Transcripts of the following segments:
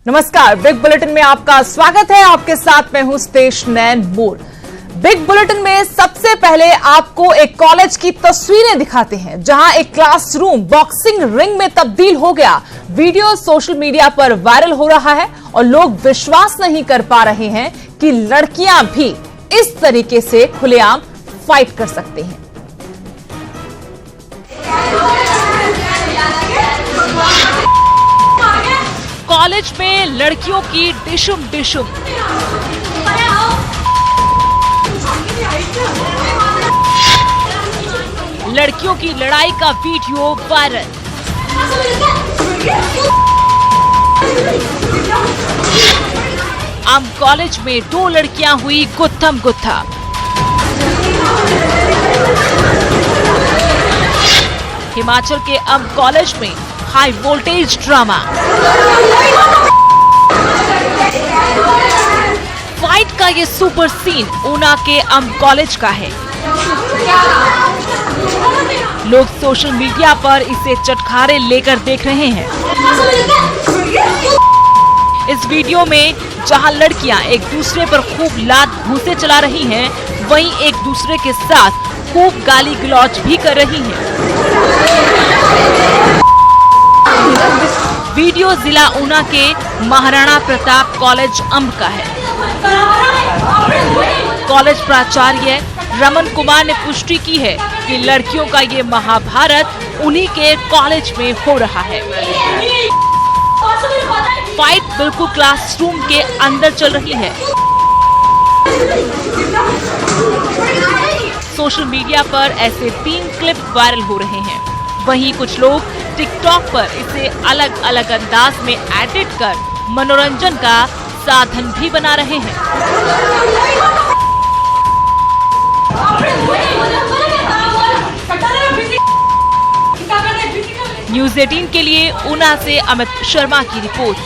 नमस्कार, big bulletin में आपका स्वागत है। आपके साथ मैं हूं स्तेश नैन मोर। बिग बुलेटिन में सबसे पहले आपको एक कॉलेज की तस्वीरें दिखाते हैं, जहां एक क्लासरूम बॉक्सिंग रिंग में तब्दील हो गया। वीडियो सोशल मीडिया पर वायरल हो रहा है और लोग विश्वास नहीं कर पा रहे हैं कि लड़कियां भी इस तरीके से खुलेआम फाइट कर सकते हैं। कॉलेज में लड़कियों की डिशुम डिशुम, लड़कियों की लड़ाई का वीडियो वायरल। आम कॉलेज में 2 लड़कियां हुई गुत्थम गुत्था। हिमाचल के आम कॉलेज में हाई वोल्टेज ड्रामा। फाइट का ये सुपर सीन ऊना के आम कॉलेज का है। लोग सोशल मीडिया पर इसे चटखारे लेकर देख रहे हैं। इस वीडियो में जहां लड़कियां एक दूसरे पर खूब लात घूंसे चला रही हैं, वहीं एक दूसरे के साथ खूब गाली गलौज भी कर रही हैं। वीडियो जिला ऊना के महाराणा प्रताप कॉलेज अंब का है। कॉलेज प्राचार्य रमन कुमार ने पुष्टि की है कि लड़कियों का ये महाभारत उन्हीं के कॉलेज में हो रहा है। फाइट बिल्कुल क्लासरूम के अंदर चल रही है। सोशल मीडिया पर ऐसे 3 क्लिप वायरल हो रहे हैं। वहीं कुछ लोग टिकटॉक पर इसे अलग अलग अंदाज में एडिट कर मनोरंजन का साधन भी बना रहे हैं। न्यूज़ 18 के लिए ऊना से अमित शर्मा की रिपोर्ट।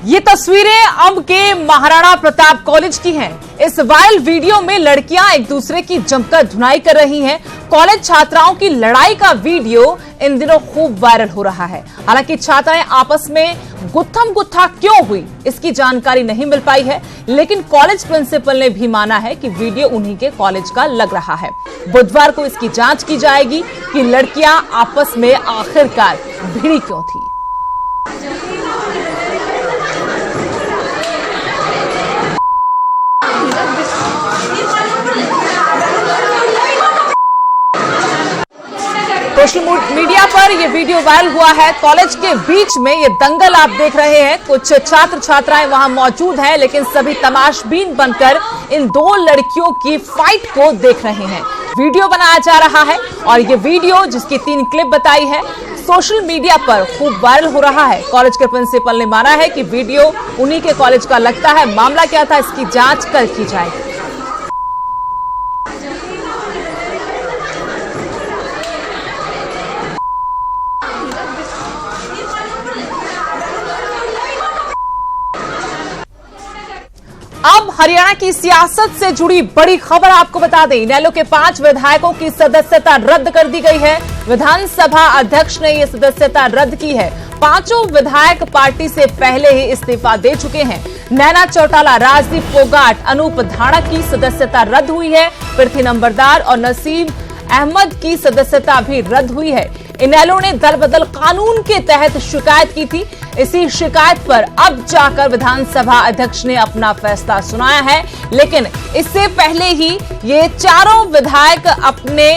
ये तस्वीरें अंब के महाराणा प्रताप कॉलेज की हैं। इस वायरल वीडियो में लड़कियां एक दूसरे की जमकर धुनाई कर रही हैं। कॉलेज छात्राओं की लड़ाई का वीडियो इन दिनों खूब वायरल हो रहा है। हालांकि छात्राएं आपस में गुत्थम गुत्था क्यों हुई, इसकी जानकारी नहीं मिल पाई है, लेकिन कॉलेज प्रिंसिपल ने भी माना है कि वीडियो उन्हीं के कॉलेज का लग रहा है। बुधवार को इसकी जांच की जाएगी कि लड़कियां आपस में आखिरकार भिड़ी क्यों थी। सोशल मीडिया पर यह वीडियो वायरल हुआ है। कॉलेज के बीच में ये दंगल आप देख रहे हैं। कुछ छात्र छात्राएं वहां मौजूद हैं, लेकिन सभी तमाशबीन बनकर इन 2 लड़कियों की फाइट को देख रहे हैं। वीडियो बनाया जा रहा है और ये वीडियो, जिसकी 3 क्लिप बताई है, सोशल मीडिया पर खूब वायरल हो रहा है। कॉलेज के प्रिंसिपल ने माना है कि वीडियो उन्हीं के कॉलेज का लगता है। मामला क्या था, इसकी जांच कल की जाएगी। अब हरियाणा की सियासत से जुड़ी बड़ी खबर आपको बता दें। इनेलो के 5 विधायकों की सदस्यता रद्द कर दी गई है। विधानसभा अध्यक्ष ने यह सदस्यता रद्द की है। 5 विधायक पार्टी से पहले ही इस्तीफा दे चुके हैं। नैना चौटाला, राजदीप फोगाट, अनूप धाणा की सदस्यता रद्द हुई है। पृथ्वी नंबरदार और नसीम अहमद की सदस्यता भी रद्द हुई है। इनेलो ने दल बदल कानून के तहत शिकायत की थी। इसी शिकायत पर अब जाकर विधानसभा अध्यक्ष ने अपना फैसला सुनाया है, लेकिन इससे पहले ही ये 4 विधायक अपने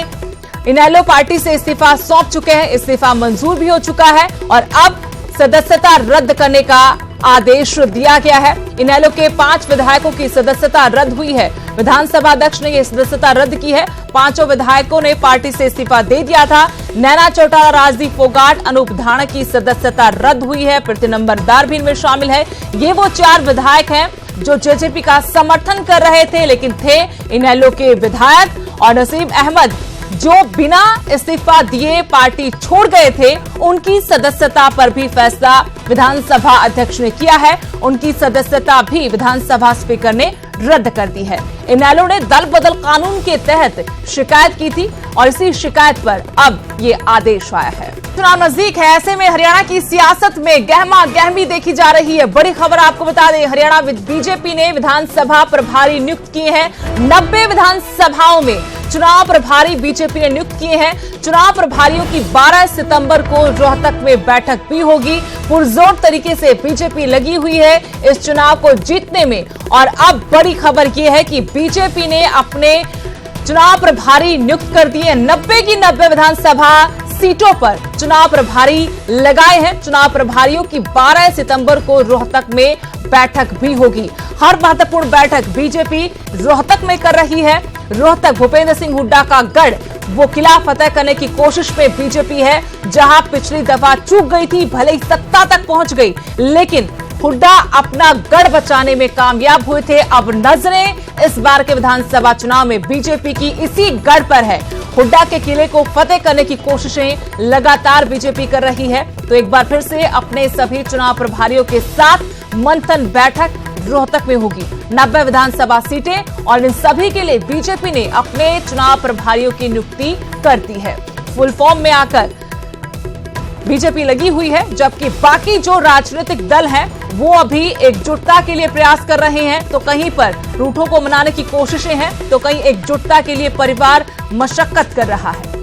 इनेलो पार्टी से इस्तीफा सौंप चुके हैं। इस्तीफा मंजूर भी हो चुका है और अब सदस्यता रद्द करने का आदेश दिया गया है। इनेलो के 5 विधायकों की सदस्यता रद्द हुई है। विधानसभा अध्यक्ष ने यह सदस्यता रद्द की है। 5 विधायकों ने पार्टी से इस्तीफा दे दिया था। नैना चौटाला, राजदीप फोगाट, अनूप धाणा की सदस्यता रद्द हुई है। पृथ्वी नंबरदार भी इनमें शामिल है। ये वो 4 विधायक हैं जो जेजेपी का समर्थन कर रहे थे, लेकिन थे इनेलो के विधायक। और नसीम अहमद, जो बिना इस्तीफा दिए पार्टी छोड़ गए थे, उनकी सदस्यता पर भी फैसला विधानसभा अध्यक्ष ने किया है। उनकी सदस्यता भी विधानसभा स्पीकर ने रद्द कर दी है। इनेलो ने दल बदल कानून के तहत शिकायत की थी और इसी शिकायत पर अब ये आदेश आया है। चुनाव नजदीक है, ऐसे में हरियाणा की सियासत में गहमा गहमी देखी जा रही है। बड़ी खबर आपको बता दें, हरियाणा बीजेपी ने विधानसभा प्रभारी नियुक्त किए हैं। 90 विधानसभाओं में चुनाव प्रभारी बीजेपी ने नियुक्त किए हैं। चुनाव प्रभारियों की 12 सितंबर को रोहतक में बैठक भी होगी। पुरजोर तरीके से बीजेपी लगी हुई है इस चुनाव को जीतने में। और अब बड़ी खबर यह है कि बीजेपी ने अपने चुनाव प्रभारी नियुक्त कर दिए। 90 की 90 विधानसभा सीटों पर चुनाव प्रभारी लगाए हैं। चुनाव प्रभारियों की 12 सितंबर को रोहतक में बैठक भी होगी। हर महत्वपूर्ण बैठक बीजेपी रोहतक में कर रही है। रोहतक भूपेंद्र सिंह हुड्डा का गढ़, वो किला फतेह करने की कोशिश में बीजेपी है। जहां पिछली दफा चूक गई थी, भले ही सत्ता तक पहुंच गई, लेकिन हुड्डा अपना गढ़ बचाने में कामयाब हुए थे। अब नजरें इस बार के विधानसभा चुनाव में बीजेपी की इसी गढ़ पर है। हुड्डा के किले को फतेह करने की कोशिशें लगातार बीजेपी कर रही है। तो एक बार फिर से अपने सभी चुनाव प्रभारियों के साथ मंथन बैठक रोहतक में होगी। 90 विधानसभा सीटें और इन सभी के लिए बीजेपी ने अपने चुनाव प्रभारियों की नियुक्ति कर दी है। फुल फॉर्म में आकर बीजेपी लगी हुई है, जबकि बाकी जो राजनीतिक दल हैं वो अभी एकजुटता के लिए प्रयास कर रहे हैं। तो कहीं पर रूठों को मनाने की कोशिशें हैं, तो कहीं एकजुटता के लिए परिवार मशक्कत कर रहा है।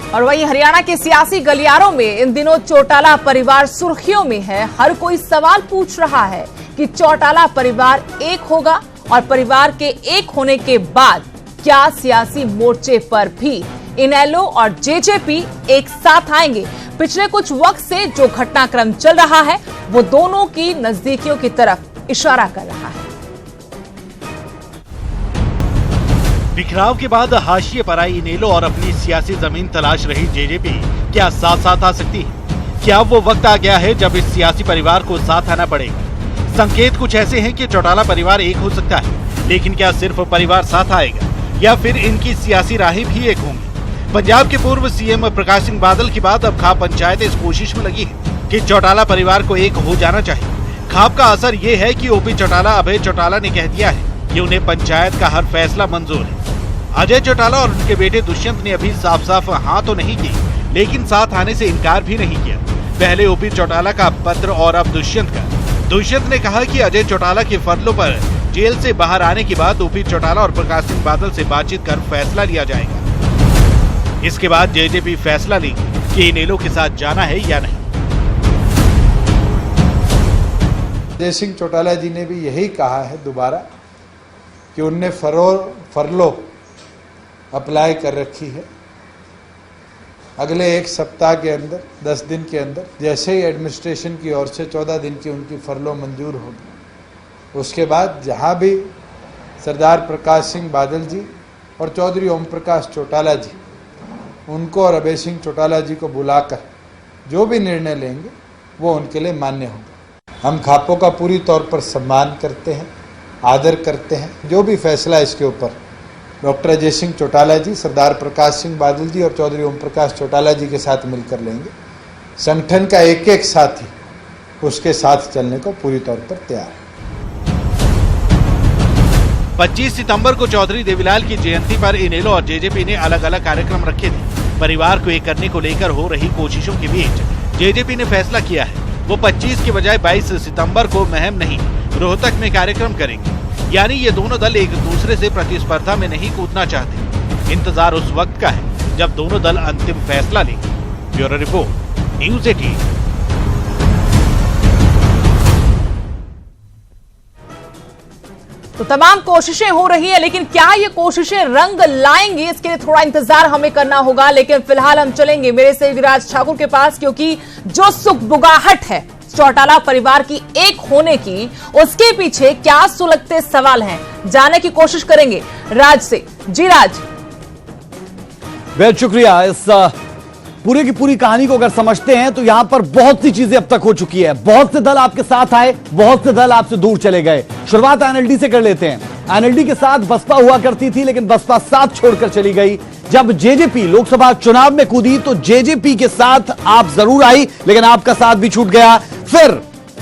और वहीं हरियाणा के सियासी गलियारों में इन दिनों चौटाला परिवार सुर्खियों में है। हर कोई सवाल पूछ रहा है कि चौटाला परिवार एक होगा और परिवार के एक होने के बाद क्या सियासी मोर्चे पर भी इनेलो और जेजेपी एक साथ आएंगे। पिछले कुछ वक्त से जो घटनाक्रम चल रहा है वो दोनों की नजदीकियों की तरफ इशारा कर रहा है। बिखराव के बाद हाशिए पर आई इनेलो और अपनी सियासी जमीन तलाश रही जेजेपी क्या साथ साथ आ सकती है? क्या वो वक्त आ गया है जब इस सियासी परिवार को साथ आना पड़ेगा? संकेत कुछ ऐसे हैं कि चौटाला परिवार एक हो सकता है, लेकिन क्या सिर्फ परिवार साथ आएगा या फिर इनकी सियासी राहें भी एक होंगी? पंजाब के पूर्व सीएम प्रकाश सिंह बादल के बाद अब खाप पंचायत इस कोशिश में लगी है कि चौटाला परिवार को एक हो जाना चाहिए। खाप का असर ये है कि ओपी चौटाला, अभय चौटाला ने कह दिया है कि उन्हें पंचायत का हर फैसला मंजूर है। अजय चौटाला और उनके बेटे दुष्यंत ने अभी साफ साफ हाँ तो नहीं की, लेकिन साथ आने से इनकार भी नहीं किया। पहले ओपी चौटाला का पत्र और अब दुष्यंत का। दुष्यंत ने कहा कि अजय चौटाला के फर्लों पर जेल से बाहर आने के बाद ओपी चौटाला और प्रकाश सिंह बादल से बातचीत कर फैसला लिया जाएगा। इसके बाद जेजेपी फैसला लेगी कि इनेलो के साथ जाना है या नहीं। अजय सिंह चौटाला जी ने भी यही कहा है दोबारा कि उनने फरलो अप्लाई कर रखी है। अगले एक सप्ताह के अंदर, 10 दिन के अंदर, जैसे ही एडमिनिस्ट्रेशन की ओर से 14 दिन की उनकी फरलो मंजूर होगी, उसके बाद जहां भी सरदार प्रकाश सिंह बादल जी और चौधरी ओम प्रकाश चौटाला जी, उनको और अभय सिंह चौटाला जी को बुलाकर जो भी निर्णय लेंगे वो उनके लिए मान्य होगा। हम खापों का पूरी तौर पर सम्मान करते हैं, आदर करते हैं। जो भी फैसला इसके ऊपर डॉक्टर अजय सिंह चौटाला जी, सरदार प्रकाश सिंह बादल जी और चौधरी ओम प्रकाश चौटाला जी के साथ मिलकर लेंगे। संगठन का एक एक साथी उसके साथ चलने को पूरी तौर पर तैयार है। 25 सितंबर को चौधरी देवीलाल की जयंती पर इनेलो और जेजेपी ने अलग अलग कार्यक्रम रखे थे। परिवार को एक करने को लेकर हो रही कोशिशों के बीच जेजेपी ने फैसला किया है वो 25 के बजाय 22 सितंबर को महम नहीं, रोहतक में कार्यक्रम करेंगे। यानी ये दोनों दल एक दूसरे से प्रतिस्पर्धा में नहीं कूदना चाहते। इंतजार उस वक्त का है जब दोनों दल अंतिम फैसला लेंगे। Bureau report, news 18। तो तमाम कोशिशें हो रही है, लेकिन क्या ये कोशिशें रंग लाएंगी, इसके लिए थोड़ा इंतजार हमें करना होगा। लेकिन फिलहाल हम चलेंगे मेरे सहयोगी राज ठाकुर के पास, क्योंकि जो सुगबुगाहट है चौटाला परिवार की एक होने की, उसके पीछे क्या सुलगते सवाल हैं, जानने की कोशिश करेंगे राज से। जी राज। बहुत शुक्रिया। इस पूरी की पूरी कहानी को अगर समझते हैं तो यहां पर बहुत सी चीजें अब तक हो चुकी है। बहुत से दल आपके साथ आए, बहुत से दल आपसे दूर चले गए। शुरुआत एनएलडी से कर लेते हैं। एनएलडी के साथ बसपा हुआ करती थी, लेकिन बसपा साथ छोड़कर चली गई। जब जेजेपी लोकसभा चुनाव में कूदी तो जेजेपी के साथ आप जरूर आई, लेकिन आपका साथ भी छूट गया। फिर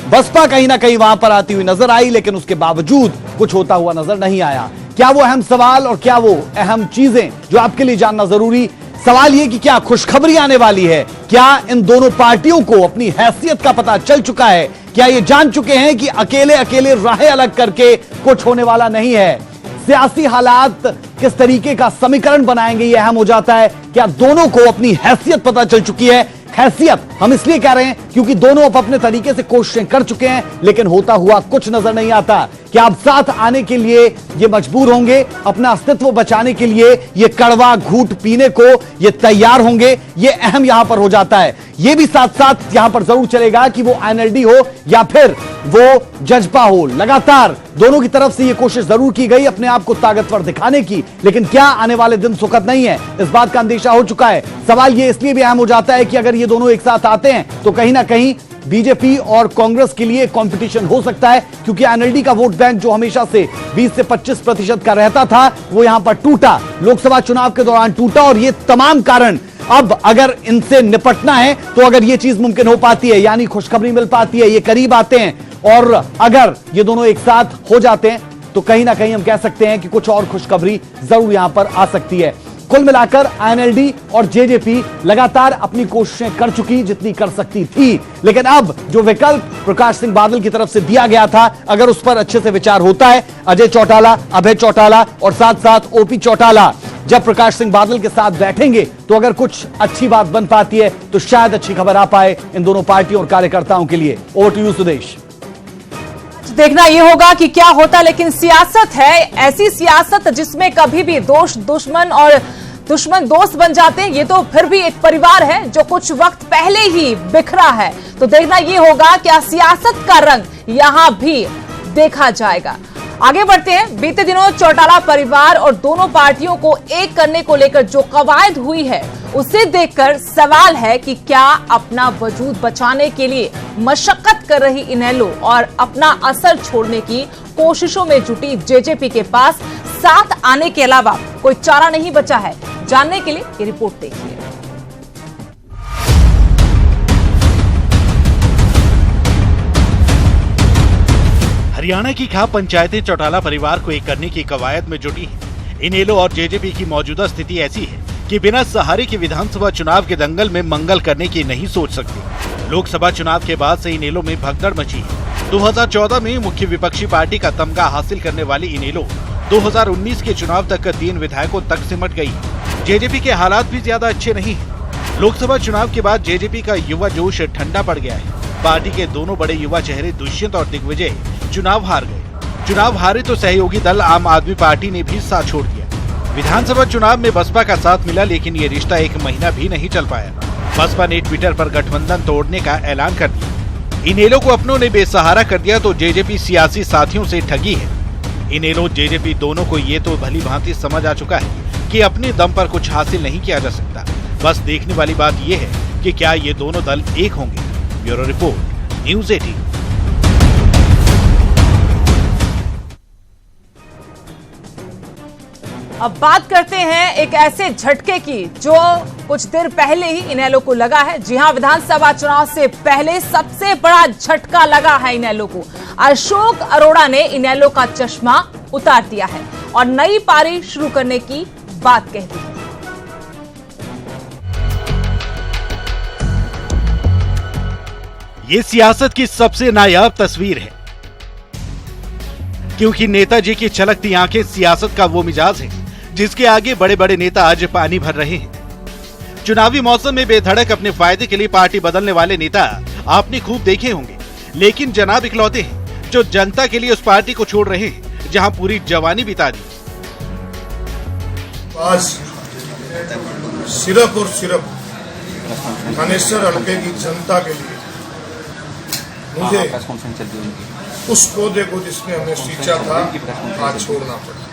बसपा कहीं ना कहीं वहां पर आती हुई नजर आई, लेकिन उसके बावजूद कुछ होता हुआ नजर नहीं आया। क्या वो अहम सवाल और क्या वो अहम चीजें जो आपके लिए जानना जरूरी, सवाल ये कि क्या खुशखबरी आने वाली है? क्या इन दोनों पार्टियों को अपनी हैसियत का पता चल चुका है? क्या ये जान चुके हैं कि अकेले अकेले राहें अलग करके कुछ होने वाला नहीं है? सियासी हालात किस तरीके का समीकरण बनाएंगे ये अहम हो जाता है। क्या दोनों को अपनी हैसियत पता चल चुकी है? हैसियत हम इसलिए कह रहे हैं क्योंकि दोनों अपने तरीके से कोशिशें कर चुके हैं, लेकिन होता हुआ कुछ नजर नहीं आता। क्या अब साथ आने के लिए ये मजबूर होंगे? अपना अस्तित्व बचाने के लिए ये कड़वा घूंट पीने को ये तैयार होंगे? ये अहम यहां पर हो जाता है। ये भी साथ साथ यहां पर जरूर चलेगा कि वो एनएलडी हो या फिर वो जजपा हो। लगातार दोनों की तरफ से ये कोशिश जरूर की गई अपने आप को ताकतवर दिखाने की, लेकिन क्या आने वाले दिन सुखद नहीं है, इस बात का अंदेशा हो चुका है। सवाल ये इसलिए भी अहम हो जाता है कि अगर ये दोनों एक साथ आते हैं तो कहीं ना कहीं बीजेपी और कांग्रेस के लिए कंपटीशन हो सकता है, क्योंकि एनएलडी का वोट बैंक जो हमेशा से 20 से 25% का रहता था वो यहां पर टूटा, लोकसभा चुनाव के दौरान टूटा। और ये तमाम कारण अब अगर इनसे निपटना है तो अगर ये चीज मुमकिन हो पाती है, यानी खुशखबरी मिल पाती है, ये करीब आते हैं और अगर ये दोनों एक साथ हो जाते हैं तो कहीं ना कहीं हम कह सकते हैं कि कुछ और खुशखबरी जरूर यहां पर आ सकती है। कुल मिलाकर एनएलडी और जेजेपी लगातार अपनी कोशिशें कर चुकी जितनी कर सकती थी, लेकिन अब जो विकल्प प्रकाश सिंह बादल की तरफ से दिया गया था, अगर उस पर अच्छे से विचार होता है, अजय चौटाला, अभय चौटाला और साथ साथ ओपी चौटाला जब प्रकाश सिंह बादल के साथ बैठेंगे तो अगर कुछ अच्छी बात बन पाती है तो शायद अच्छी खबर आ पाए इन दोनों पार्टियों और कार्यकर्ताओं के लिए। Over to you Sudesh. देखना यह होगा कि क्या होता, लेकिन सियासत है ऐसी सियासत जिसमें कभी भी दुश्मन और दुश्मन दोस्त बन जाते हैं। ये तो फिर भी एक परिवार है जो कुछ वक्त पहले ही बिखरा है, तो देखना यह होगा क्या सियासत का रंग यहां भी देखा जाएगा। आगे बढ़ते हैं। बीते दिनों चौटाला परिवार और दोनों पार्टियों को एक करने को लेकर जो कवायद हुई है उसे देखकर सवाल है कि क्या अपना वजूद बचाने के लिए मशक्कत कर रही इनेलो और अपना असर छोड़ने की कोशिशों में जुटी जेजेपी के पास साथ आने के अलावा कोई चारा नहीं बचा है? जानने के लिए ये रिपोर्ट देखिए। हरियाणा की खाप पंचायतें चौटाला परिवार को एक करने की कवायद में जुटी हैं। इनेलो और जेजेपी की मौजूदा स्थिति ऐसी है कि बिना सहारे के विधानसभा चुनाव के दंगल में मंगल करने की नहीं सोच सकती। लोकसभा चुनाव के बाद से इनेलो में भगदड़ मची है। 2014 में मुख्य विपक्षी पार्टी का तमगा हासिल करने वाली इनेलो 2019 के चुनाव तक 3 विधायकों तक सिमट गई। जेजेपी के हालात भी ज्यादा अच्छे नहीं है। लोकसभा चुनाव के बाद जेजेपी का युवा जोश ठंडा पड़ गया है। पार्टी के दोनों बड़े युवा चेहरे दुष्यंत और दिग्विजय चुनाव हार गए। चुनाव हारे तो सहयोगी दल आम आदमी पार्टी ने भी साथ छोड़ दिया। विधानसभा चुनाव में बसपा का साथ मिला, लेकिन ये रिश्ता 1 महीना भी नहीं चल पाया। बसपा ने ट्विटर पर गठबंधन तोड़ने का ऐलान कर दिया। इनेलो को अपनों ने बेसहारा कर दिया तो जेजेपी सियासी साथियों से ठगी है। इनेलो जेजेपी दोनों को ये तो भली भांति समझ आ चुका है कि अपने दम पर कुछ हासिल नहीं किया जा सकता। बस देखने वाली बात यह है कि क्या ये दोनों दल एक होंगे। Bureau report, news 18। अब बात करते हैं एक ऐसे झटके की जो कुछ देर पहले ही इनेलो को लगा है। जी हां, विधानसभा चुनाव से पहले सबसे बड़ा झटका लगा है इनेलो को। अशोक अरोड़ा ने इनेलो का चश्मा उतार दिया है और नई पारी शुरू करने की बात कह दी है। ये सियासत की सबसे नायाब तस्वीर है, क्योंकि नेताजी की छलकती आंखें सियासत का वो मिजाज है जिसके आगे बड़े बड़े नेता आज पानी भर रहे हैं। चुनावी मौसम में बेधड़क अपने फायदे के लिए पार्टी बदलने वाले नेता आपने खूब देखे होंगे, लेकिन जनाब इकलौते हैं जो जनता के लिए उस पार्टी को छोड़ रहे हैं जहां पूरी जवानी बिता दी। आज सिर्फ और सिर्फ थानेश्वर हल्के की जनता के लिए मुझे उस पौधे को जिसमें हमें सींचा था आज छोड़ना पड़ा।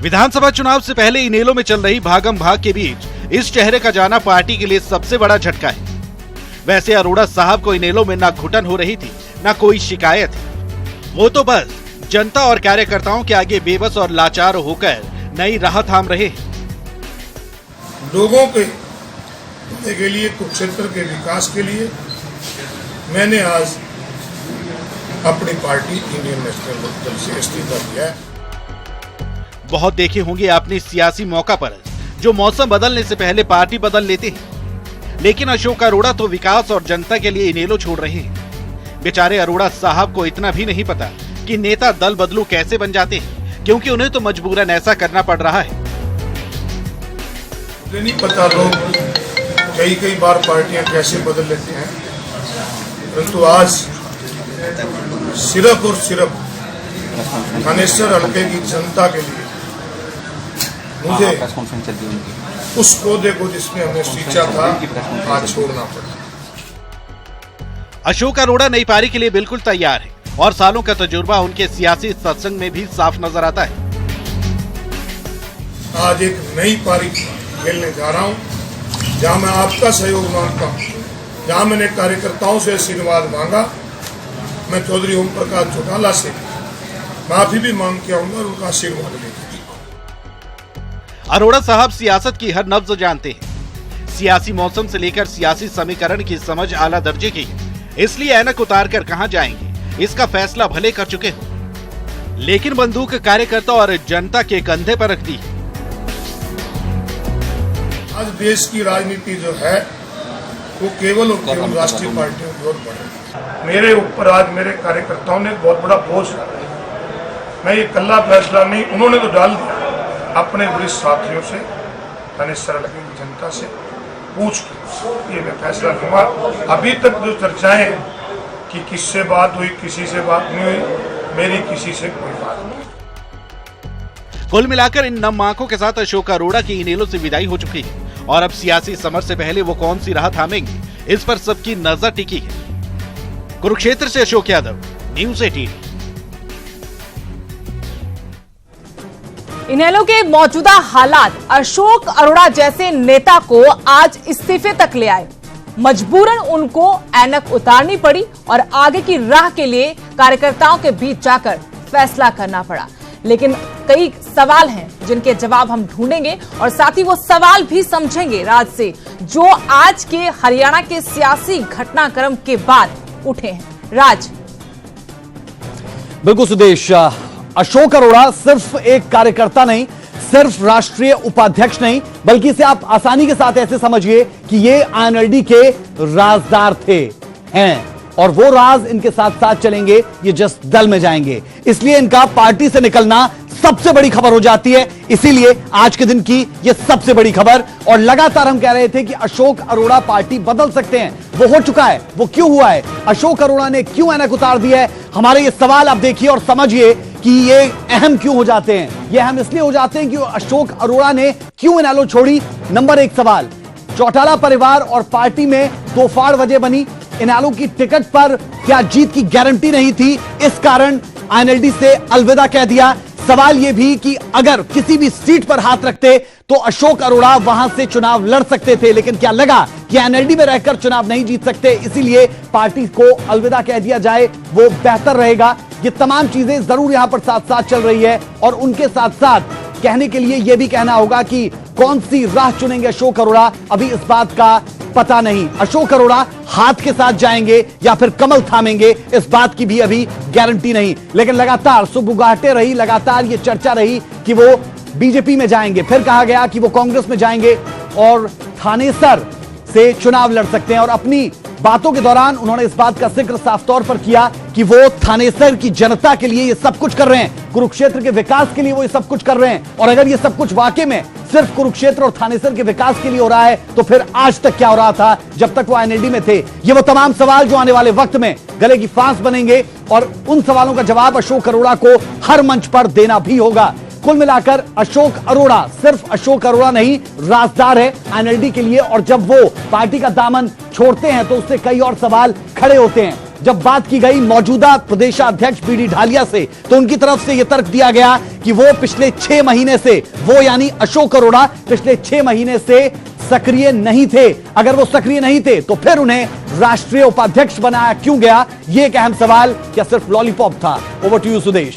विधानसभा चुनाव से पहले इनेलो में चल रही भागम भाग के बीच इस चेहरे का जाना पार्टी के लिए सबसे बड़ा झटका है। वैसे अरोड़ा साहब को इनेलो में ना घुटन हो रही थी ना कोई शिकायत है। वो तो बस जनता और कार्यकर्ताओं के आगे बेबस और लाचार होकर नई राह थाम रहे हैं। लोगों के लिए, कुरुक्षेत्र के विकास के लिए मैंने आज अपनी पार्टी इंडियन नेशनल लोकदल से इस्तीफा दिया है। बहुत देखे होंगे आपने सियासी मौका पर जो मौसम बदलने से पहले पार्टी बदल लेते हैं, लेकिन अशोक अरोड़ा तो विकास और जनता के लिए इनेलो छोड़ रहे हैं। बेचारे अरोड़ा साहब को इतना भी नहीं पता कि नेता दल बदलू कैसे बन जाते हैं, क्योंकि उन्हें तो मजबूरन ऐसा करना पड़ रहा है। मुझे नहीं पता लोग कई बार पार्टियां कैसे बदल लेते हैं, परंतु आज सिर्फ और सिर्फ थानेसर हल्के की जनता के लिए मुझे उस पौधे को जिसमें हमने सींचा था आज छोड़ना पड़ा। अशोक अरोड़ा नई पारी के लिए बिल्कुल तैयार है और सालों का तजुर्बा उनके सियासी सत्संग में भी साफ नजर आता है। आज एक नई पारी खेलने जा रहा हूं, जहां मैं आपका सहयोग मांगता हूं, जहां मैंने कार्यकर्ताओं से आशीर्वाद मांगा। मैं चौधरी ओम प्रकाश चौटाला से माफी भी मांग के आऊंगा और उनका आशीर्वाद लेंगे। अरोड़ा साहब सियासत की हर नब्ज जानते हैं। सियासी मौसम से लेकर सियासी समीकरण की समझ आला दर्जे की है, इसलिए ऐनक उतार कर कहां जाएंगे इसका फैसला भले कर चुके हो, लेकिन बंदूक कार्यकर्ता और जनता के कंधे पर रख दी। आज देश की राजनीति जो है वो केवल और केवल राष्ट्रीय पार्टियों की ओर बढ़ रही है। मेरे ऊपर आज मेरे कार्यकर्ताओं ने बहुत बड़ा बोझ डाला। मैं ये कल्ला फैसला नहीं, उन्होंने तो डाल दिया, अपने वरिष्ठ साथियों से, थानेसर हल्के की जनता से पूछ के ये मैं फैसला लूंगा। अभी तक जो चर्चाएं कि किससे बात हुई, किसी से बात नहीं हुई, मेरी किसी से कोई बात नहीं। कुल मिलाकर इन नम आंखों के साथ अशोक अरोड़ा की इनेलो से विदाई हो चुकी है और अब सियासी समर से पहले वो कौन सी राह थामेंगे, इस पर सबकी नजर टिकी है। कुरुक्षेत्र से अशोक यादव, न्यूज़ 18। इनेलो के मौजूदा हालात अशोक अरोड़ा जैसे नेता को आज इस्तीफे तक ले आए। मजबूरन उनको ऐनक उतारनी पड़ी और आगे की राह के लिए कार्यकर्ताओं के बीच जाकर फैसला करना पड़ा। लेकिन कई सवाल हैं जिनके जवाब हम ढूंढेंगे और साथ ही वो सवाल भी समझेंगे राज से, जो आज के हरियाणा के सियासी घटनाक्रम के बाद उठे हैं। राज। बिल्कुल सुदेश, अशोक अरोड़ा सिर्फ एक कार्यकर्ता नहीं, सिर्फ राष्ट्रीय उपाध्यक्ष नहीं, बल्कि इसे आप आसानी के साथ ऐसे समझिए कि ये आईएनएलडी के राजदार थे, हैं, और वो राज इनके साथ साथ चलेंगे, ये जस्ट दल में जाएंगे। इसलिए इनका पार्टी से निकलना सबसे बड़ी खबर हो जाती है। इसीलिए आज के दिन की ये सबसे बड़ी खबर। और लगातार हम कह रहे थे कि अशोक अरोड़ा पार्टी बदल सकते हैं, वो हो चुका है। वो क्यों हुआ है, अशोक अरोड़ा ने क्यों ऐनक उतार दिया है, हमारे ये सवाल आप देखिए और समझिए कि ये अहम क्यों हो जाते हैं। ये अहम इसलिए हो जाते हैं कि अशोक अरोड़ा ने क्यों इनेलो छोड़ी। नंबर एक सवाल, चौटाला परिवार और पार्टी में तोफाड़ वजह बनी। इनेलो की टिकट पर क्या जीत की गारंटी नहीं थी, इस कारण आईएनएलडी से अलविदा कह दिया। सवाल यह भी कि अगर किसी भी सीट पर हाथ रखते तो अशोक अरोड़ा वहां से चुनाव लड़ सकते थे, लेकिन क्या लगा कि आईएनएलडी में रहकर चुनाव नहीं जीत सकते, इसीलिए पार्टी को अलविदा कह दिया जाए, वो बेहतर रहेगा। ये तमाम चीजें जरूर यहां पर साथ साथ चल रही है और उनके साथ साथ कहने के लिए यह भी कहना होगा कि कौन सी राह चुनेंगे अशोक अरोड़ा, अभी इस बात का पता नहीं। अशोक अरोड़ा हाथ के साथ जाएंगे या फिर कमल थामेंगे, इस बात की भी अभी गारंटी नहीं। लेकिन लगातार सुबुगाहटें रही, लगातार ये चर्चा रही कि वो बीजेपी में जाएंगे, फिर कहा गया कि वो कांग्रेस में जाएंगे और थानेसर से चुनाव लड़ सकते हैं। और अपनी बातों के दौरान उन्होंने इस बात का जिक्र साफ तौर पर किया कि वो थानेसर की जनता के लिए ये सब कुछ कर रहे हैं, कुरुक्षेत्र के विकास के लिए वो ये सब कुछ कर रहे हैं। और अगर ये सब कुछ वाकई में सिर्फ कुरुक्षेत्र और थानेसर के विकास के लिए हो रहा है तो फिर आज तक क्या हो रहा था जब तक वो आईएनएलडी में थे। ये वो तमाम सवाल जो आने वाले वक्त में गले की फांस बनेंगे और उन सवालों का जवाब अशोक अरोड़ा को हर मंच पर देना भी होगा। कुल मिलाकर अशोक अरोड़ा सिर्फ अशोक अरोड़ा नहीं, राजदार है आईएनएलडी के लिए। और जब वो पार्टी का दामन छोड़ते हैं तो उससे कई और सवाल खड़े होते हैं। जब बात की गई मौजूदा प्रदेशाध्यक्ष बीडी ढालिया से तो उनकी तरफ से यह तर्क दिया गया कि वो पिछले 6 महीने से, वो यानी अशोक अरोड़ा पिछले 6 महीने से सक्रिय नहीं थे। अगर वो सक्रिय नहीं थे तो फिर उन्हें राष्ट्रीय उपाध्यक्ष बनाया क्यों गया, ये एक अहम सवाल। क्या सिर्फ लॉलीपॉप था? Over to you Sudesh.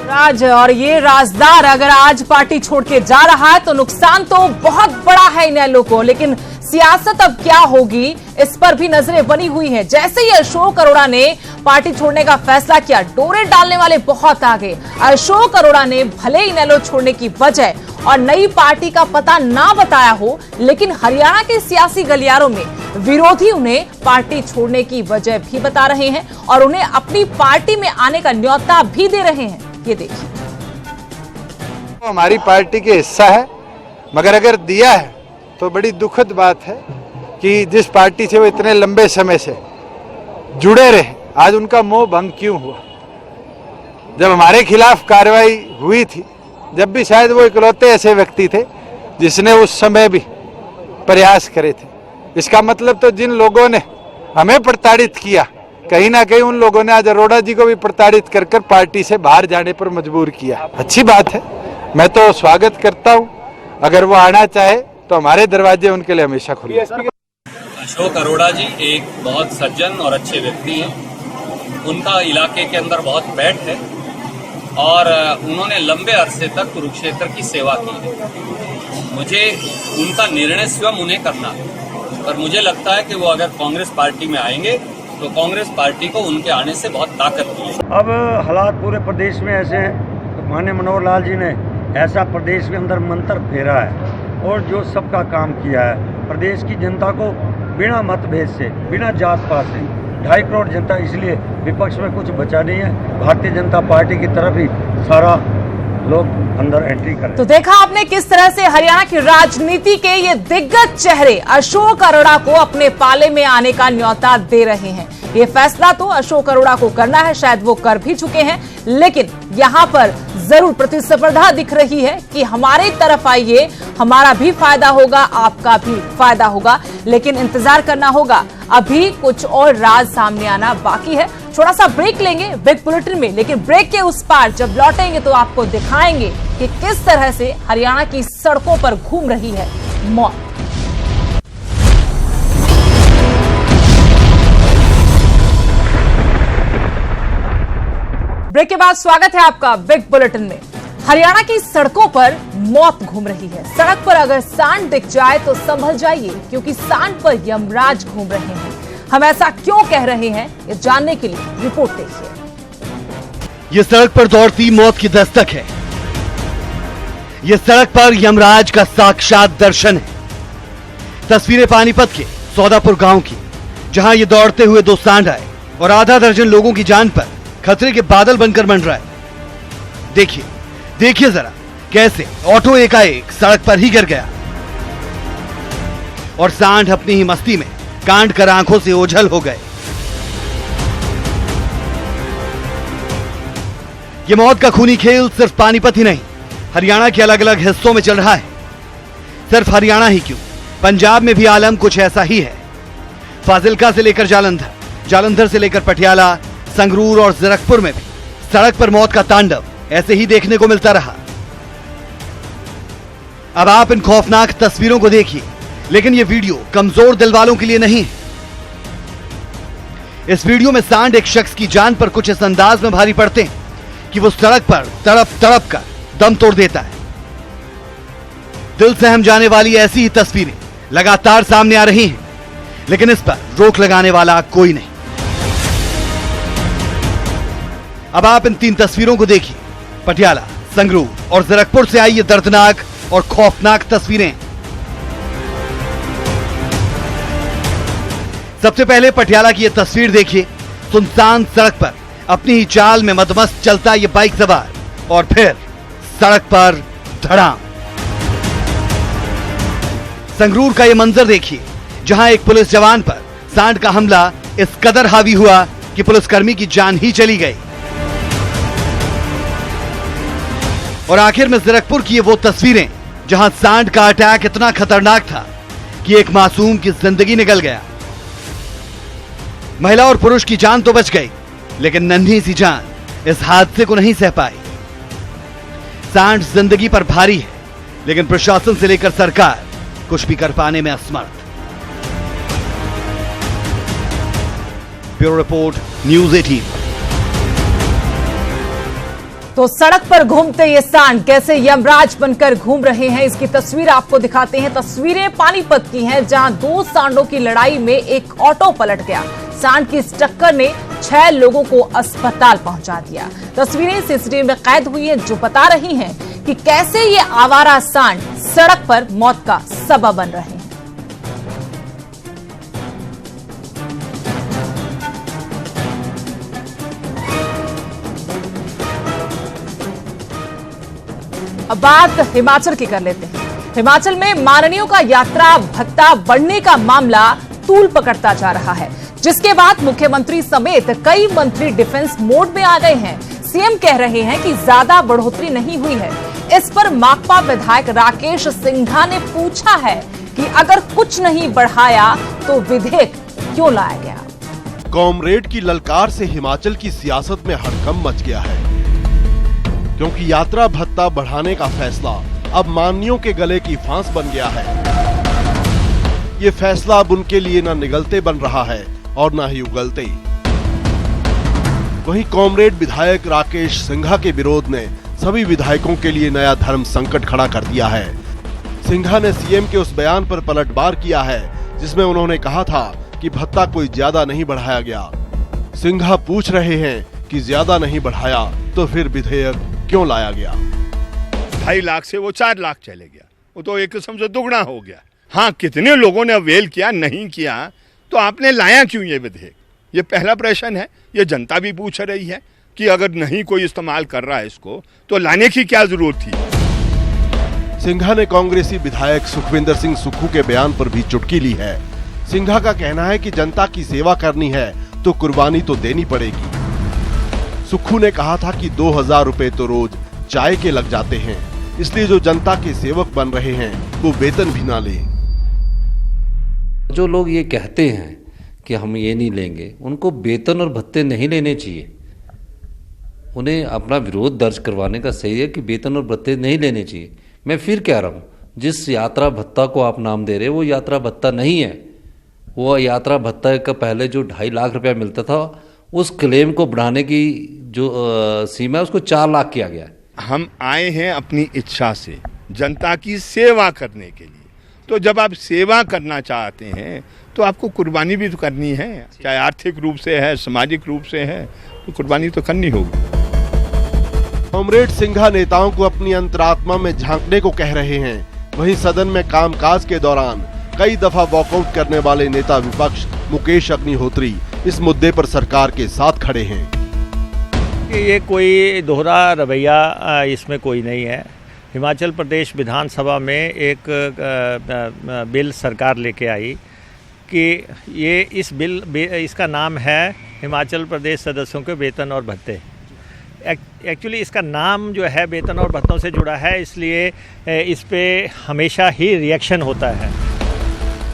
राज, और ये राजदार अगर आज पार्टी छोड़ के जा रहा है तो नुकसान तो बहुत बड़ा है इनेलो को, लेकिन सियासत अब क्या होगी, इस पर भी नजरें बनी हुई हैं। जैसे ही अशोक अरोड़ा ने पार्टी छोड़ने का फैसला किया, डोरे डालने वाले बहुत आगे। अशोक अरोड़ा ने भले ही इनेलो छोड़ने की वजह और नई पार्टी का पता ना बताया हो, लेकिन हरियाणा के सियासी गलियारों में विरोधी उन्हें पार्टी छोड़ने की वजह भी बता रहे हैं और उन्हें अपनी पार्टी में आने का न्योता भी दे रहे हैं। ये देखिए, हमारी पार्टी के हिस्सा है, मगर अगर दिया है तो बड़ी दुखद बात है कि जिस पार्टी से वो इतने लंबे समय से जुड़े रहे, आज उनका मोह भंग क्यों हुआ। जब हमारे खिलाफ कार्रवाई हुई थी, जब भी शायद वो इकलौते ऐसे व्यक्ति थे जिसने उस समय भी प्रयास करे थे। इसका मतलब तो जिन लोगों ने हमें प्रताड़ित किया, कहीं ना कहीं उन लोगों ने आज अरोड़ा जी को भी प्रताड़ित कर कर पार्टी से बाहर जाने पर मजबूर किया। अच्छी बात है, मैं तो स्वागत करता हूं। अगर वो आना चाहे तो हमारे दरवाजे उनके लिए हमेशा खुले। अशोक अरोड़ा जी एक बहुत सज्जन और अच्छे व्यक्ति हैं। उनका इलाके के अंदर बहुत बैठ है और उन्होंने लंबे अरसे तक कुरुक्षेत्र की सेवा की है। मुझे उनका निर्णय स्वयं उन्हें करना है, पर मुझे लगता है कि वो अगर कांग्रेस पार्टी में आएंगे तो कांग्रेस पार्टी को उनके आने से बहुत ताकत मिलेगी। अब हालात पूरे प्रदेश में ऐसे हैं, तो माननीय मनोहर लाल जी ने ऐसा प्रदेश के अंदर मंत्र फेरा है और जो सबका काम किया है, प्रदेश की जनता को बिना मतभेद से, बिना जात पात से, 2.5 करोड़ जनता, इसलिए विपक्ष में कुछ बचा नहीं है। भारतीय जनता पार्टी की तरफ ही सारा लोग अंदर एंट्री करें। तो देखा आपने किस तरह से हरियाणा की राजनीति के ये दिग्गज चेहरे अशोक अरोड़ा को अपने पाले में आने का न्योता दे रहे हैं। ये फैसला तो अशोक अरोड़ा को करना है, शायद वो कर भी चुके हैं, लेकिन यहाँ पर जरूर प्रतिस्पर्धा दिख रही है कि हमारे तरफ आइए, हमारा भी फायदा होगा, आपका भी फायदा होगा। लेकिन इंतजार करना होगा, अभी कुछ और राज सामने आना बाकी है। थोड़ा सा ब्रेक लेंगे बिग बुलेटिन में, लेकिन ब्रेक के उस पार जब लौटेंगे तो आपको दिखाएंगे कि किस तरह से हरियाणा की सड़कों पर घूम रही है मौत। ब्रेक के बाद स्वागत है आपका बिग बुलेटिन में। हरियाणा की सड़कों पर मौत घूम रही है। सड़क पर अगर सांड दिख जाए तो संभल जाइए, क्योंकि सांड पर यमराज घूम रहे हैं। हम ऐसा क्यों कह रहे हैं, ये जानने के लिए रिपोर्ट देखिए। ये सड़क पर दौड़ती मौत की दस्तक है। ये सड़क पर यमराज का साक्षात दर्शन है। तस्वीरें पानीपत के सौदापुर गांव की, जहां ये दौड़ते हुए 2 सांड आए और आधा दर्जन लोगों की जान पर खतरे के बादल बनकर मंडराए। देखिए देखिए जरा कैसे ऑटो एकाएक सड़क पर ही गिर गया और सांड अपनी ही मस्ती में कांड कर आंखों से ओझल हो गए। ये मौत का खूनी खेल सिर्फ पानीपत ही नहीं, हरियाणा के अलग अलग हिस्सों में चल रहा है। सिर्फ हरियाणा ही क्यों, पंजाब में भी आलम कुछ ऐसा ही है। फाजिल्का से लेकर जालंधर, जालंधर से लेकर पटियाला, संगरूर और जीरकपुर में भी सड़क पर मौत का तांडव ऐसे ही देखने को मिलता रहा। अब आप इन खौफनाक तस्वीरों को देखिए, लेकिन यह वीडियो कमजोर दिल वालों के लिए नहीं है। इस वीडियो में सांड एक शख्स की जान पर कुछ इस अंदाज में भारी पड़ते हैं कि वो सड़क पर तड़प तड़प कर दम तोड़ देता है। दिल सहम जाने वाली ऐसी ही तस्वीरें लगातार सामने आ रही हैं, लेकिन इस पर रोक लगाने वाला कोई नहीं। अब आप इन 3 तस्वीरों को देखिए। पटियाला, संगरूर और जीरकपुर से आई ये दर्दनाक और खौफनाक तस्वीरें। सबसे पहले पटियाला की यह तस्वीर देखिए। सुनसान सड़क पर अपनी ही चाल में मदमस्त चलता ये बाइक सवार और फिर सड़क पर धड़ाम। संगरूर का यह मंजर देखिए, जहां एक पुलिस जवान पर सांड का हमला इस कदर हावी हुआ कि पुलिसकर्मी की जान ही चली गई। और आखिर में जीरकपुर की ये वो तस्वीरें जहां सांड का अटैक इतना खतरनाक था कि एक मासूम की जिंदगी निकल गया। महिला और पुरुष की जान तो बच गई, लेकिन नन्ही सी जान इस हादसे को नहीं सह पाई। सांड जिंदगी पर भारी है, लेकिन प्रशासन से लेकर सरकार कुछ भी कर पाने में असमर्थ। Bureau report, news 18। तो सड़क पर घूमते ये सांड कैसे यमराज बनकर घूम रहे हैं, इसकी तस्वीर आपको दिखाते हैं। तस्वीरें पानीपत की हैं, जहां दो सांडों की लड़ाई में एक ऑटो पलट गया। सांड की इस टक्कर ने 6 लोगों को अस्पताल पहुंचा दिया। तस्वीरें सीसीटीवी में कैद हुई हैं, जो बता रही हैं कि कैसे ये आवारा सांड सड़क पर मौत का सबब बन रहे हैं। अब बात हिमाचल की कर लेते हैं। हिमाचल में माननीयों का यात्रा भत्ता बढ़ने का मामला तूल पकड़ता जा रहा है, जिसके बाद मुख्यमंत्री समेत कई मंत्री डिफेंस मोड में आ गए हैं। सीएम कह रहे हैं कि ज्यादा बढ़ोतरी नहीं हुई है। इस पर माकपा विधायक राकेश सिंघा ने पूछा है कि अगर कुछ नहीं बढ़ाया तो विधेयक क्यों लाया गया। कॉमरेड की ललकार से हिमाचल की सियासत में हड़कंप मच गया है, क्योंकि यात्रा भत्ता बढ़ाने का फैसला अब माननीयों के गले की फांस बन गया है। ये फैसला अब उनके लिए न निगलते बन रहा है और न ही उगलते। वहीं कॉमरेड विधायक राकेश सिंघा के विरोध ने सभी विधायकों के लिए नया धर्म संकट खड़ा कर दिया है। सिंघा ने सीएम के उस बयान पर पलटवार किया है, जिसमें उन्होंने कहा था कि भत्ता कोई ज्यादा नहीं बढ़ाया गया। सिंघा पूछ रहे हैं कि ज्यादा नहीं बढ़ाया तो फिर विधेयक क्यों लाया गया। 2.5 लाख से वो 4 लाख चले गया, वो तो एक किस्म से दुगना हो गया। हाँ, कितने लोगों ने अवेल किया, नहीं किया, तो आपने लाया क्यों ये विधेयक? ये पहला प्रश्न है। ये जनता भी पूछ रही है कि अगर नहीं कोई इस्तेमाल कर रहा है इसको, तो लाने की क्या जरूरत थी। सिंघा ने कांग्रेसी विधायक सुखविंदर सिंह सुक्खू के बयान पर भी चुटकी ली है। सिंघा का कहना है कि जनता की सेवा करनी है तो कुर्बानी तो देनी पड़ेगी। सुक्खू ने कहा था कि 2000 रुपए तो रोज चाय के लग जाते हैं, इसलिए जो जनता के सेवक बन रहे हैं वो वेतन भी ना ले। जो लोग ये कहते हैं कि हम ये नहीं लेंगे, उनको वेतन और भत्ते नहीं लेने चाहिए। उन्हें अपना विरोध दर्ज करवाने का सही है कि वेतन और भत्ते नहीं लेने चाहिए। मैं फिर कह रहा हूँ, जिस यात्रा भत्ता को आप नाम दे रहे हो वो यात्रा भत्ता नहीं है। वो यात्रा भत्ता का पहले जो 2.5 लाख रुपया मिलता था, उस क्लेम को बढ़ाने की जो सीमा है उसको 4 लाख किया गया है। हम आए हैं अपनी इच्छा से जनता की सेवा करने के लिए, तो जब आप सेवा करना चाहते हैं तो आपको कुर्बानी भी तो करनी है, चाहे आर्थिक रूप से है, सामाजिक रूप से है, तो कुर्बानी तो करनी होगी। कॉमरेड सिंघा नेताओं को अपनी अंतरात्मा में झांकने को कह रहे हैं। वहीं सदन में कामकाज के दौरान कई दफा वॉकआउट करने वाले नेता विपक्ष मुकेश अग्निहोत्री इस मुद्दे पर सरकार के साथ खड़े हैं। ये कोई दोहरा रवैया इसमें कोई नहीं है। हिमाचल प्रदेश विधानसभा में एक बिल सरकार लेके आई कि ये इसका नाम है हिमाचल प्रदेश सदस्यों के वेतन और भत्ते। एक्चुअली इसका नाम जो है वेतन और भत्तों से जुड़ा है, इसलिए इस पे हमेशा ही रिएक्शन होता है।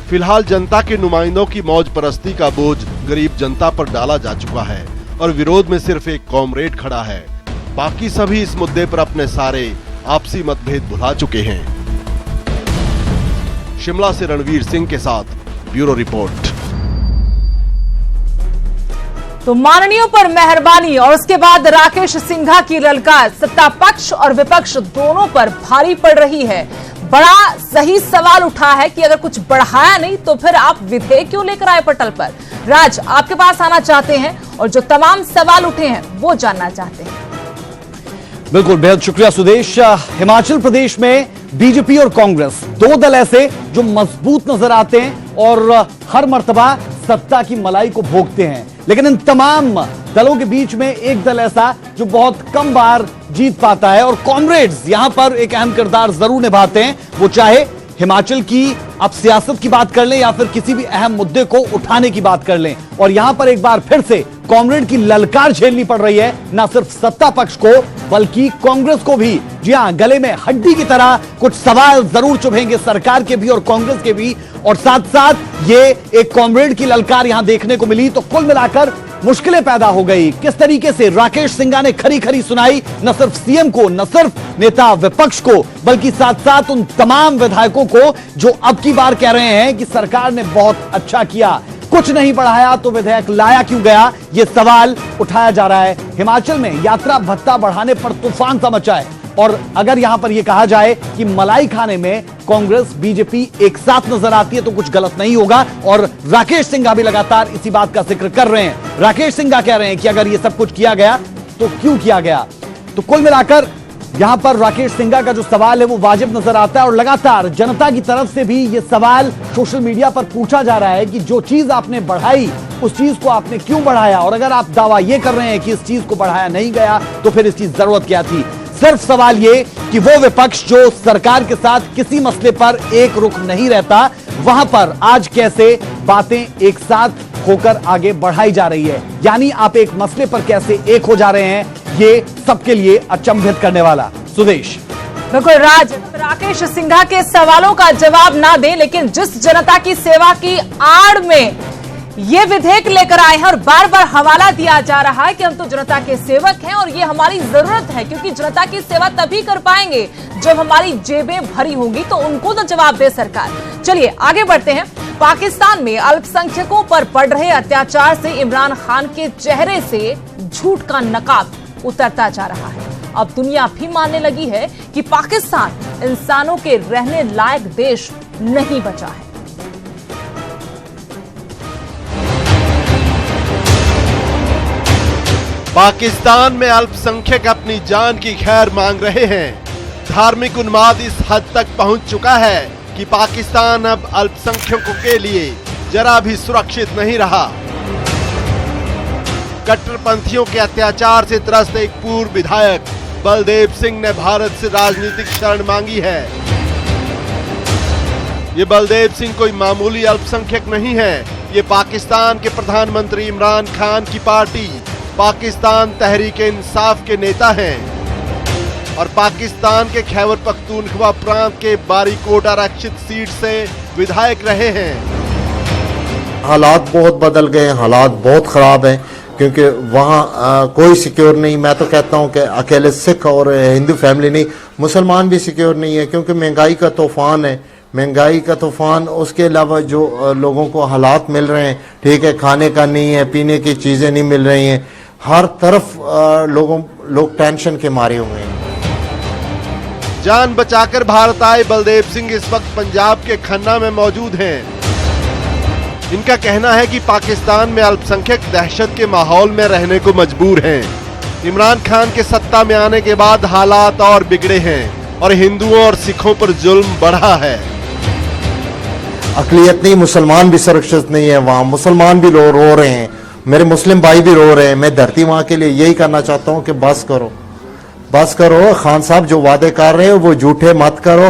फिलहाल जनता के नुमाइंदों की मौज परस्ती का बोझ गरीब जनता पर डाला जा चुका है और विरोध में सिर्फ एक कॉमरेड खड़ा है। बाकी सभी इस मुद्दे पर अपने सारे आपसी मतभेद भुला चुके हैं। शिमला से रणवीर सिंह के साथ ब्यूरो रिपोर्ट। तो माननीयों पर मेहरबानी और उसके बाद राकेश सिंघा की ललकार सत्ता पक्ष और विपक्ष दोनों पर भारी पड़ रही है। बड़ा सही सवाल उठा है कि अगर कुछ बढ़ाया नहीं तो फिर आप विधेयक क्यों लेकर आए पटल पर। राज, आपके पास आना चाहते हैं और जो तमाम सवाल उठे हैं वो जानना चाहते हैं। बिल्कुल, बेहद शुक्रिया सुदेश। हिमाचल प्रदेश में बीजेपी और कांग्रेस दो दल ऐसे जो मजबूत नजर आते हैं और हर मर्तबा सत्ता की मलाई को भोगते हैं, लेकिन इन तमाम दलों के बीच में एक दल ऐसा जो बहुत कम बार जीत पाता है और कॉमरेड्स यहां पर एक अहम किरदार जरूर निभाते हैं। वो चाहे हिमाचल की आप सियासत की बात कर लें या फिर किसी भी अहम मुद्दे को उठाने की बात कर लें। और यहां पर एक बार फिर से कॉमरेड की ललकार झेलनी पड़ रही है, ना सिर्फ सत्ता पक्ष को बल्कि कांग्रेस को भी। जी हां, गले में हड्डी की तरह कुछ सवाल जरूर चुभेंगे सरकार के भी और कांग्रेस के भी। और साथ साथ ये एक कॉमरेड की ललकार यहां देखने को मिली तो कुल मिलाकर मुश्किलें पैदा हो गई। किस तरीके से राकेश सिंघा ने खरी खरी सुनाई न सिर्फ सीएम को, न सिर्फ नेता विपक्ष को, बल्कि साथ साथ उन तमाम विधायकों को जो अब की बार कह रहे हैं कि सरकार ने बहुत अच्छा किया। कुछ नहीं बढ़ाया तो विधेयक लाया क्यों गया, यह सवाल उठाया जा रहा है। हिमाचल में यात्रा भत्ता बढ़ाने पर तूफान सा मचा है और अगर यहां पर यह कहा जाए कि मलाई खाने में कांग्रेस बीजेपी एक साथ नजर आती है तो कुछ गलत नहीं होगा और राकेश सिंघा भी लगातार इसी बात का जिक्र कर रहे हैं। राकेश सिंघा कह रहे हैं कि अगर यह सब कुछ किया गया तो क्यों किया गया। तो कुल मिलाकर यहां पर राकेश सिंघा का जो सवाल है वो वाजिब नजर आता है और लगातार जनता की तरफ से भी यह सवाल सोशल मीडिया पर पूछा जा रहा है कि जो चीज आपने बढ़ाई उस चीज को आपने क्यों बढ़ाया, और अगर आप दावा यह कर रहे हैं कि इस चीज को बढ़ाया नहीं गया तो फिर इसकी जरूरत क्या थी। सिर्फ सवाल ये कि वो विपक्ष जो सरकार के साथ किसी मसले पर एक रुख नहीं रहता, वहां पर आज कैसे बातें एक साथ होकर आगे बढ़ाई जा रही है, यानी आप एक मसले पर कैसे एक हो जा रहे हैं, ये सबके लिए अचंभित करने वाला। सुदेश। बिल्कुल राज, राकेश सिंघा के सवालों का जवाब ना दे, लेकिन जिस जनता की सेवा की आड़ में ये विधेयक लेकर आए हैं और बार बार हवाला दिया जा रहा है कि हम तो जनता के सेवक हैं और ये हमारी जरूरत है, क्योंकि जनता की सेवा तभी कर पाएंगे जब हमारी जेबें भरी होंगी, तो उनको तो जवाब दे सरकार। चलिए आगे बढ़ते हैं। पाकिस्तान में अल्पसंख्यकों पर पड़ रहे अत्याचार से इमरान खान के चेहरे से झूठ का नकाब उतरता जा रहा है। अब दुनिया भी मानने लगी है कि पाकिस्तान इंसानों के रहने लायक देश नहीं बचा है। पाकिस्तान में अल्पसंख्यक अपनी जान की खैर मांग रहे हैं। धार्मिक उन्माद इस हद तक पहुंच चुका है कि पाकिस्तान अब अल्पसंख्यकों के लिए जरा भी सुरक्षित नहीं रहा। कट्टरपंथियों के अत्याचार से त्रस्त एक पूर्व विधायक बलदेव सिंह ने भारत से राजनीतिक शरण मांगी है। ये बलदेव सिंह कोई मामूली अल्पसंख्यक नहीं है, ये पाकिस्तान के प्रधानमंत्री इमरान खान की पार्टी पाकिस्तान तहरीक-ए-इंसाफ के नेता हैं और पाकिस्तान के खैबर पख्तूनख्वा प्रांत के बारीकोट आरक्षित सीट से विधायक रहे हैं। हालात बहुत बदल गए हैं, हालात बहुत खराब हैं क्योंकि वहाँ कोई सिक्योर नहीं। मैं तो कहता हूँ कि अकेले सिख और हिंदू फैमिली नहीं, मुसलमान भी सिक्योर नहीं है क्योंकि महंगाई का तूफान है। महंगाई का तूफान, उसके अलावा जो लोगों को हालात मिल रहे हैं, ठीक है, खाने का नहीं है, पीने की चीज़ें नहीं मिल रही हैं, हर तरफ लोग टेंशन के मारे हुए हैं। जान बचाकर भारत आए बलदेव सिंह इस वक्त पंजाब के खन्ना में मौजूद हैं। इनका कहना है कि पाकिस्तान में अल्पसंख्यक दहशत के माहौल में रहने को मजबूर हैं। इमरान खान के सत्ता में आने के बाद हालात और बिगड़े हैं और हिंदुओं और सिखों पर जुल्म बढ़ा है। अकलियत नहीं, मुसलमान भी सुरक्षित नहीं है, वहाँ मुसलमान भी रो रहे हैं, मेरे मुस्लिम भाई भी रो रहे हैं। मैं धरती माँ के लिए यही करना चाहता हूँ कि बस करो, बस करो। खान साहब जो वादे कर रहे हो वो झूठे मत करो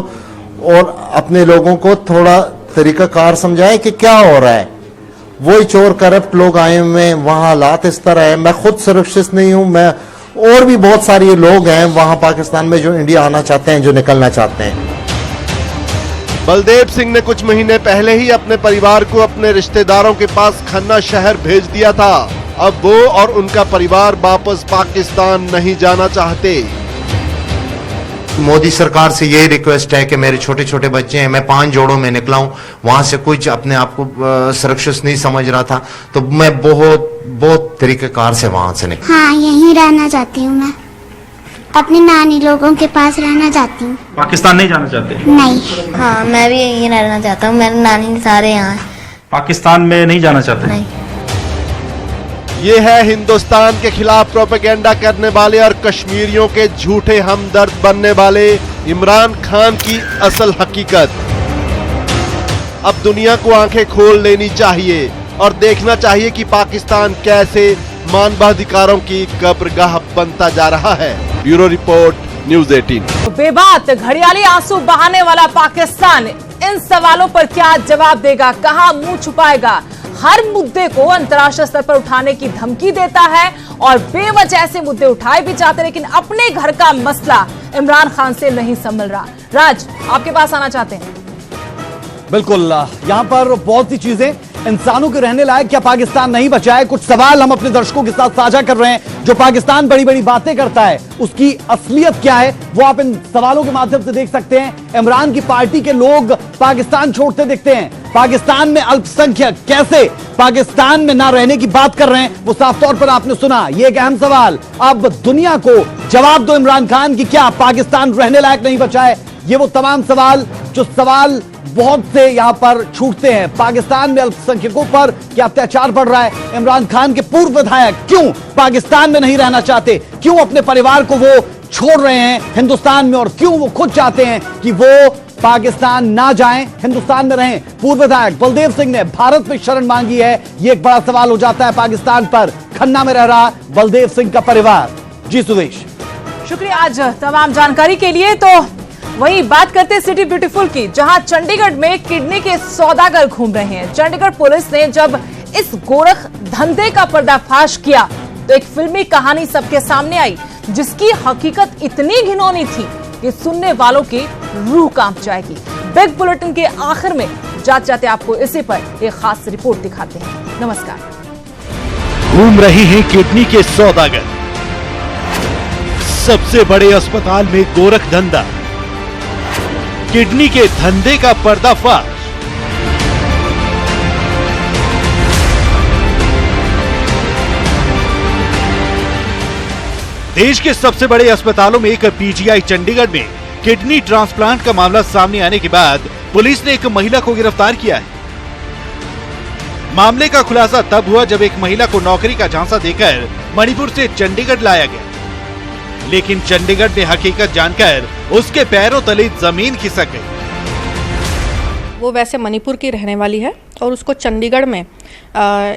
और अपने लोगों को थोड़ा तरीकाकार समझाएं कि क्या हो रहा है। वही चोर करप्ट लोग आए हुए हैं, वहाँ हालात इस तरह है। मैं खुद सुरक्षित नहीं हूँ, मैं और भी बहुत सारे लोग हैं वहाँ पाकिस्तान में जो इंडिया आना चाहते हैं, जो निकलना चाहते हैं। बलदेव सिंह ने कुछ महीने पहले ही अपने परिवार को अपने रिश्तेदारों के पास खन्ना शहर भेज दिया था। अब वो और उनका परिवार वापस पाकिस्तान नहीं जाना चाहते। मोदी सरकार से यही रिक्वेस्ट है कि मेरे छोटे छोटे बच्चे हैं, मैं 5 जोड़ों में निकला हूँ, वहां से कुछ अपने आप को सुरक्षित नहीं समझ रहा था, तो मैं बहुत तरीकेकार से वहां से निकला। हाँ, यहीं रहना चाहती हूँ, मैं अपने नानी लोगों के पास रहना चाहती हूँ। पाकिस्तान नहीं जाना चाहते? नहीं। हाँ, मैं भी यहीं रहना चाहता हूँ, मेरे नानी सारे यहाँ हैं। पाकिस्तान में नहीं जाना चाहते? नहीं। ये है हिंदुस्तान के खिलाफ प्रोपेगेंडा करने वाले और कश्मीरियों के झूठे हमदर्द बनने वाले इमरान खान की असल हकीकत। अब दुनिया को आंखें खोल लेनी चाहिए और देखना चाहिए कि पाकिस्तान कैसे मानवाधिकारों की कब्रगाह बनता जा रहा है। Bureau report, news 18। बेबात घड़ियाली आंसू बहाने वाला पाकिस्तान इन सवालों पर क्या जवाब देगा, कहां मुंह छुपाएगा। हर मुद्दे को अंतर्राष्ट्रीय स्तर पर उठाने की धमकी देता है और बेवजह ऐसे मुद्दे उठाए भी जाते, लेकिन अपने घर का मसला इमरान खान से नहीं संभल रहा। राज, आपके पास आना चाहते हैं। बिल्कुल, यहां पर बहुत सी चीजें, इंसानों के रहने लायक क्या पाकिस्तान नहीं बचा है। कुछ सवाल हम अपने दर्शकों के साथ साझा कर रहे हैं। जो पाकिस्तान बड़ी बड़ी बातें करता है उसकी असलियत क्या है वो आप इन सवालों के माध्यम से देख सकते हैं। इमरान की पार्टी के लोग पाकिस्तान छोड़ते दिखते हैं, पाकिस्तान में अल्पसंख्यक कैसे पाकिस्तान में ना रहने की बात कर रहे हैं, वो साफ तौर पर आपने सुना। ये एक अहम सवाल, अब दुनिया को जवाब दो इमरान खान की क्या पाकिस्तान रहने लायक नहीं बचा है? ये वो तमाम सवाल जो सवाल बहुत से यहां पर छूटते हैं। पाकिस्तान में अल्पसंख्यकों पर क्या अत्याचार बढ़ रहा है? इमरान खान के पूर्व विधायक क्यों पाकिस्तान में नहीं रहना चाहते? क्यों अपने परिवार को वो छोड़ रहे हैं हिंदुस्तान में, और क्यों वो खुद चाहते हैं कि वो पाकिस्तान ना जाएं, हिंदुस्तान में रहें? पूर्व विधायक बलदेव सिंह ने भारत में शरण मांगी है, ये एक बड़ा सवाल हो जाता है पाकिस्तान पर। खन्ना में रह रहा बलदेव सिंह का परिवार। जी सुदेश, शुक्रिया आज तमाम जानकारी के लिए। तो वही बात करते हैं सिटी ब्यूटीफुल की, जहां चंडीगढ़ में किडनी के सौदागर घूम रहे हैं। चंडीगढ़ पुलिस ने जब इस गोरख धंधे का पर्दाफाश किया तो एक फिल्मी कहानी सबके सामने आई, जिसकी हकीकत इतनी घिनौनी थी कि सुनने वालों की रूह कांप जाएगी। बिग बुलेटिन के आखिर में जाते जाते आपको इसी पर एक खास रिपोर्ट दिखाते हैं। नमस्कार। घूम रहे हैं किडनी के सौदागर, सबसे बड़े अस्पताल में गोरख धंधा, किडनी के धंधे का पर्दाफाश। देश के सबसे बड़े अस्पतालों में एक पीजीआई चंडीगढ़ में किडनी ट्रांसप्लांट का मामला सामने आने के बाद पुलिस ने एक महिला को गिरफ्तार किया है। मामले का खुलासा तब हुआ जब एक महिला को नौकरी का झांसा देकर मणिपुर से चंडीगढ़ लाया गया, लेकिन चंडीगढ़ में हकीकत जानकर उसके पैरों तले जमीन खिसक गई। वो वैसे मणिपुर की रहने वाली है और उसको चंडीगढ़ में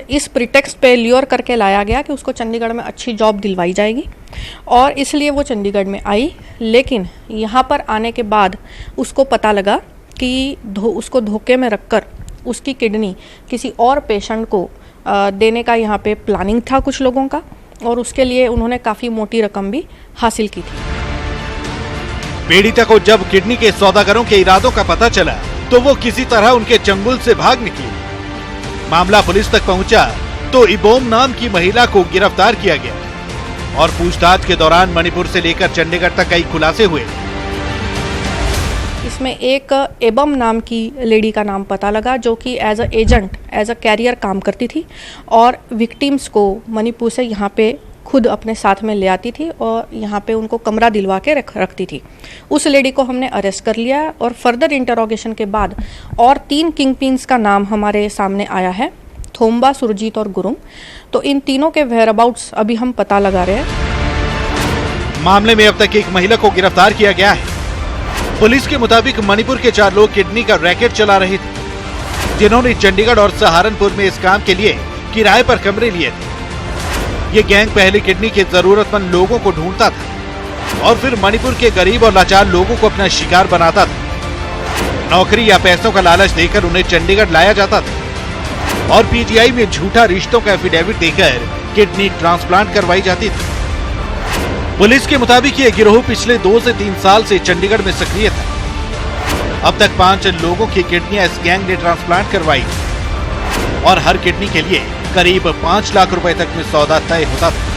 इस प्रिटेक्स्ट पे ल्योर करके लाया गया कि उसको चंडीगढ़ में अच्छी जॉब दिलवाई जाएगी, और इसलिए वो चंडीगढ़ में आई। लेकिन यहाँ पर आने के बाद उसको पता लगा कि उसको धोखे में रखकर उसकी किडनी किसी और पेशेंट को देने का यहाँ पे प्लानिंग था कुछ लोगों का, और उसके लिए उन्होंने काफ़ी मोटी रकम भी हासिल की थी। पीड़िता को जब किडनी के सौदागरों के इरादों का पता चला तो वो किसी तरह उनके चंगुल से भाग निकली। मामला पुलिस तक पहुंचा तो इबोम नाम की महिला को गिरफ्तार किया गया और पूछताछ के दौरान मणिपुर से लेकर चंडीगढ़ तक कई खुलासे हुए। इसमें एक एबम नाम की लेडी का नाम पता लगा, जो कि as a agent, as a carrier काम करती थी और विक्टिम्स को मणिपुर से यहाँ पे खुद अपने साथ में ले आती थी और यहाँ पे उनको कमरा दिलवा के रखती थी। उस लेडी को हमने अरेस्ट कर लिया और फर्दर इंटरोगेशन के बाद और 3 किंगपिन्स का नाम हमारे सामने आया है, थोम्बा, सुरजीत और गुरुंग। तो इन तीनों के वेयरअबाउट्स अभी हम पता लगा रहे हैं। मामले में अब तक एक महिला को गिरफ्तार किया गया है। पुलिस के मुताबिक मणिपुर के 4 लोग किडनी का रैकेट चला रहे थे, जिन्होंने चंडीगढ़ और सहारनपुर में इस काम के लिए किराए पर कमरे लिए थे। ये गैंग पहले किडनी के जरूरतमंद लोगों को ढूंढता था और फिर मणिपुर के गरीब और लाचार लोगों को अपना शिकार बनाता था। नौकरी या पैसों का लालच देकर उन्हें चंडीगढ़ लाया जाता था और पीजीआई में झूठा रिश्तों का एफिडेविट देकर किडनी ट्रांसप्लांट करवाई जाती थी। पुलिस के मुताबिक ये गिरोह पिछले 2 से 3 साल से चंडीगढ़ में सक्रिय था। अब तक 5 लोगों की किडनियां इस गैंग ने ट्रांसप्लांट करवाई और हर किडनी के लिए करीब 5 लाख रुपए तक में सौदा तय होता था।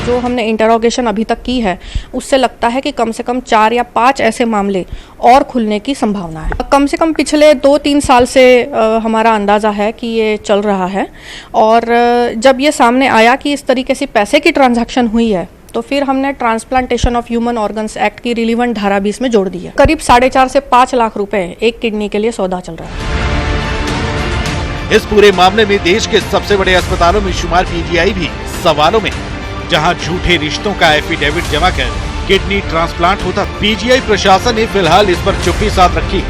जो हमने इंटरोगेशन अभी तक की है उससे लगता है कि कम से कम 4 या 5 ऐसे मामले और खुलने की संभावना है। कम से कम पिछले 2-3 साल से हमारा अंदाज़ा है कि ये चल रहा है, और जब ये सामने आया कि इस तरीके से पैसे की ट्रांजैक्शन हुई है तो फिर हमने transplantation of human organs act की रिलीवेंट धारा भी इसमें जोड़ दी है। करीब 4.5 से 5 लाख रुपए एक किडनी के लिए सौदा चल रहा है। इस पूरे मामले में देश के सबसे बड़े अस्पतालों में शुमार पीजीआई भी सवालों में, जहां झूठे रिश्तों का एफिडेविट जमा कर किडनी ट्रांसप्लांट होता। पीजीआई प्रशासन ने फिलहाल इस पर चुप्पी साध रखी,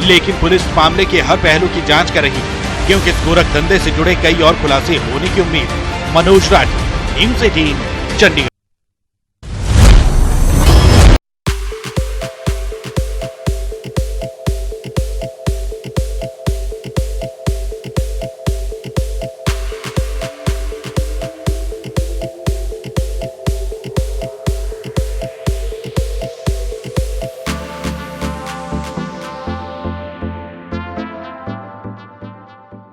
लेकिन पुलिस मामले के हर पहलू की जांच कर रही, क्योंकि इस गोरख धंधे से जुड़े कई और खुलासे होने की उम्मीद। मनोज राठी, न्यूज़ 18, चंडीगढ़।